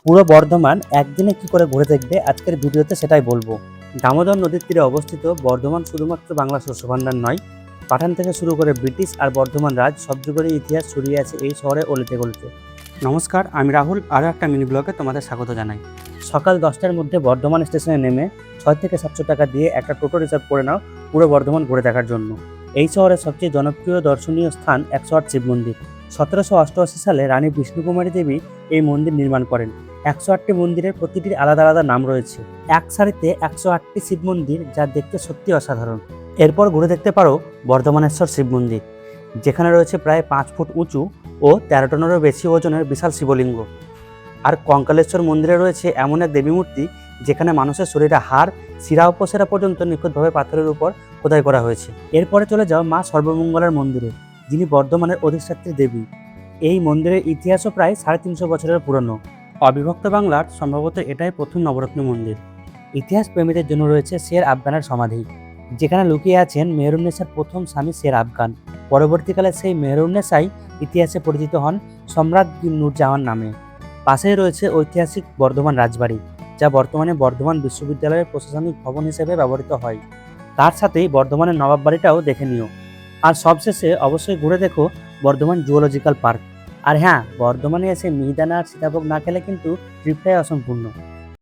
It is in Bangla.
পুরো বর্ধমান একদিনে কি করে ঘুরে দেখবে আজকের ভিডিওতে সেটাই বলবো। দামোদর নদীর তীরে অবস্থিত বর্ধমান শুধুমাত্র বাংলা শস্য ভাণ্ডার নয়, পাঠান থেকে শুরু করে ব্রিটিশ আর বর্ধমান রাজ সব যুগেরই ইতিহাস ছড়িয়ে আছে এই শহরে অলিতে গলিতে। নমস্কার, আমি রাহুল, আরও একটা মিনি ব্লগে তোমাদের স্বাগত জানাই। সকাল 10টার মধ্যে বর্ধমান স্টেশনে নেমে 6 থেকে 700 টাকা দিয়ে একটা টোটো রিজার্ভ করে নাও পুরো বর্ধমান ঘুরে দেখার জন্য। এই শহরের সবচেয়ে জনপ্রিয় দর্শনীয় স্থান 108 শিব মন্দির। 1788 সালে রানী বিষ্ণুকুমারী দেবী এই মন্দির নির্মাণ করেন। 108টি মন্দিরের প্রতিটির আলাদা আলাদা নাম রয়েছে। এক সারিতে 108টি শিব মন্দির, যা দেখতে সত্যি অসাধারণ। এরপর ঘুরে দেখতে পারো বর্ধমানেশ্বর শিব মন্দির, যেখানে রয়েছে প্রায় 5 ফুট উঁচু ও 13 টনেরও বেশি ওজনের বিশাল শিবলিঙ্গ। আর কঙ্কালেশ্বর মন্দিরে রয়েছে এমন এক দেবী মূর্তি, যেখানে মানুষের শরীরে হাড়, শিরা উপশিরা পর্যন্ত নিখুঁতভাবে পাথরের উপর খোদাই করা হয়েছে। এরপরে চলে যাও মা সর্বমঙ্গলার মন্দিরে, যিনি বর্ধমানের অধিষ্ঠাত্রী দেবী। এই মন্দিরের ইতিহাসও প্রায় 350 বছরের পুরনো। অবিভক্ত বাংলার সম্ভবত এটাই প্রথম নবরত্ন মন্দির। ইতিহাস প্রেমীদের জন্য রয়েছে শের আফগানের সমাধি, যেখানে লুকিয়ে আছেন মেহেরুন্নেসার প্রথম স্বামী শের আফগান। পরবর্তীকালে সেই মেহেরুন্নেসাই ইতিহাসে পরিচিত হন সম্রাট নূরজাহান নামে। পাশেই রয়েছে ঐতিহাসিক বর্ধমান রাজবাড়ি, যা বর্তমানে বর্ধমান বিশ্ববিদ্যালয়ের প্রশাসনিক ভবন হিসেবে ব্যবহৃত হয়। তার সাথেই বর্ধমানের নবাব বাড়িটাও দেখে নিও। আর সবশেষে অবশ্যই ঘুরে দেখো বর্ধমান জুওলজিক্যাল পার্ক। আর হ্যাঁ, বর্ধমানে এসে মিহিদানা আর সীতাভোগ না খেলে কিন্তু ট্রিপটাই অসম্পূর্ণ।